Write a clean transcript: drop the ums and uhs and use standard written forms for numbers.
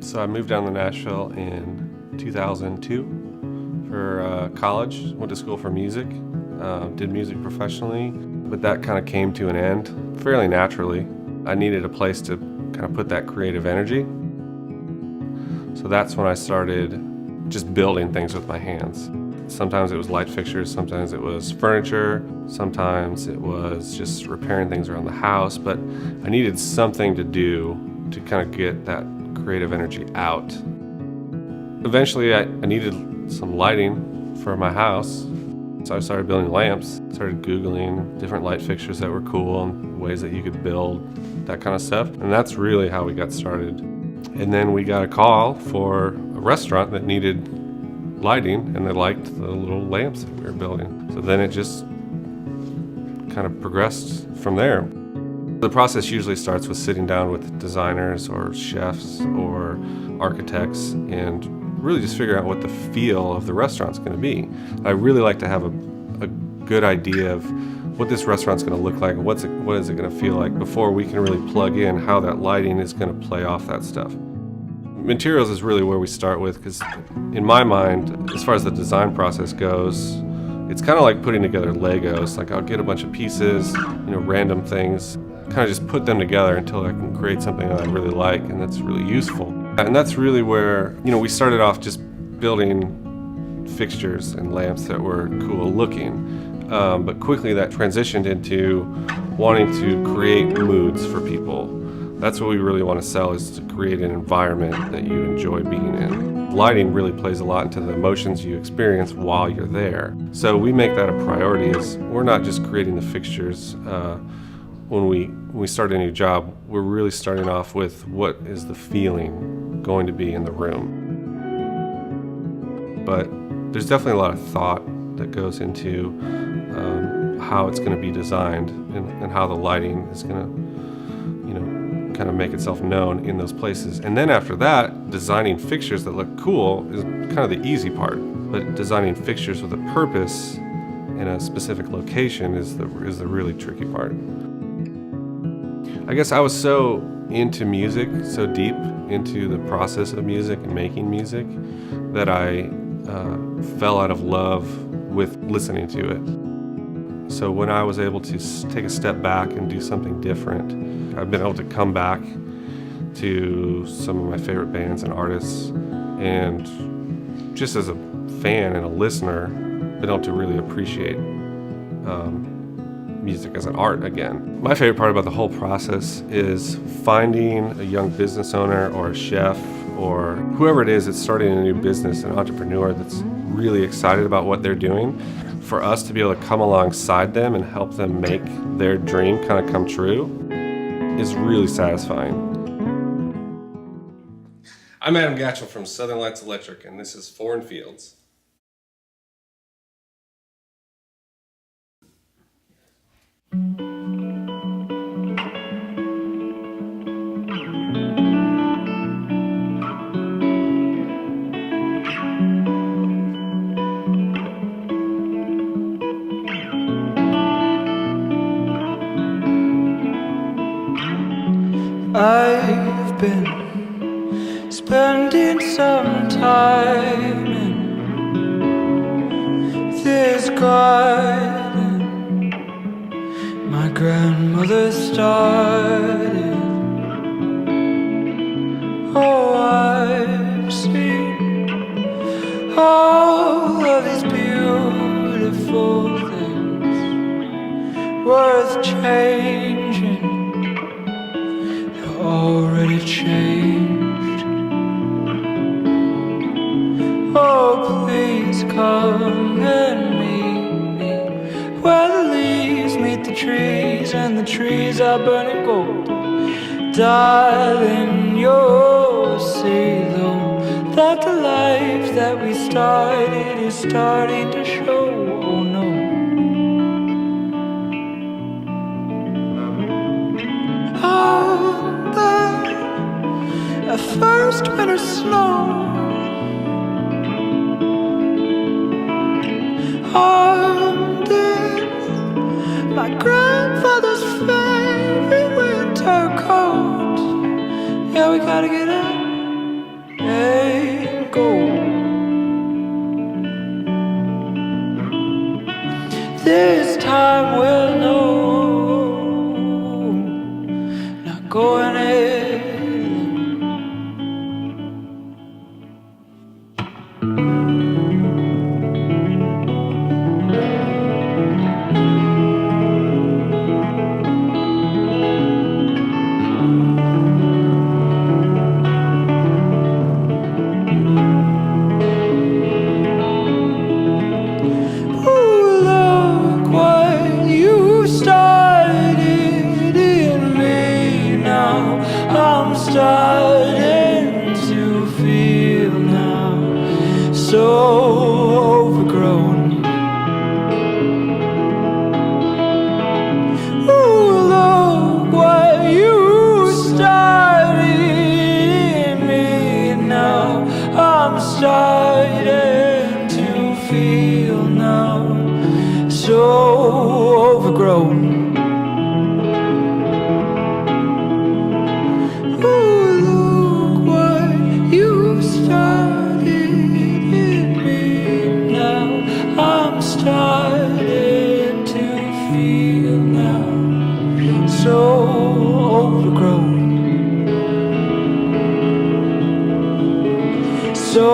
So I moved down to Nashville in 2002 for college. Went to school for music, did music professionally, but that kind of came to an end fairly naturally. I needed a place to kind of put that creative energy. So that's when I started just building things with my hands. Sometimes it was light fixtures, sometimes it was furniture, sometimes it was just repairing things around the house, but I needed something to do to kind of get that creative energy out. Eventually I needed some lighting for my house, so I started building lamps, started Googling different light fixtures that were cool and ways that you could build that kind of stuff, and that's really how we got started. And then we got a call for a restaurant that needed lighting, and they liked the little lamps that we were building. So then it just kind of progressed from there. The process usually starts with sitting down with designers or chefs or architects and really just figure out what the feel of the restaurant's going to be. I really like to have a good idea of what this restaurant's going to look like and what is it going to feel like before we can really plug in how that lighting is going to play off that stuff. Materials is really where we start with, because in my mind, as far as the design process goes, it's kind of like putting together Legos. Like I'll get a bunch of pieces, random things, kind of just put them together until I can create something that I really like and that's really useful. And that's really where, we started off just building fixtures and lamps that were cool looking. But quickly that transitioned into wanting to create moods for people. That's what we really want to sell, is to create an environment that you enjoy being in. Lighting really plays a lot into the emotions you experience while you're there. So we make that a priority. Is we're not just creating the fixtures. When we start a new job, we're really starting off with what is the feeling going to be in the room. But there's definitely a lot of thought that goes into how it's going to be designed and how the lighting is going to kind of make itself known in those places. And then after that, designing fixtures that look cool is kind of the easy part. But designing fixtures with a purpose in a specific location is the really tricky part. I guess I was so into music, so deep into the process of music and making music, that I fell out of love with listening to it. So when I was able to take a step back and do something different, I've been able to come back to some of my favorite bands and artists, and just as a fan and a listener, been able to really appreciate music as an art again. My favorite part about the whole process is finding a young business owner or a chef or whoever it is that's starting a new business, an entrepreneur that's really excited about what they're doing. For us to be able to come alongside them and help them make their dream kind of come true is really satisfying. I'm Adam Gatchell from Southern Lights Electric, and this is Foreign Fields. I've been spending some time in this garden my grandmother started. Oh, I've seen all of these beautiful things worth changing, already changed. Oh, please come and meet me where the leaves meet the trees and the trees are burning gold. Darling, you'll see though that the life that we started is starting to show. Oh no. The first winter snow under my grandfather's favorite winter coat. Yeah, we gotta get out anything. I'm starting to feel now so overgrown. Ooh, look what you started in me now. I'm starting to feel now so overgrown. Started to feel now so overgrown, so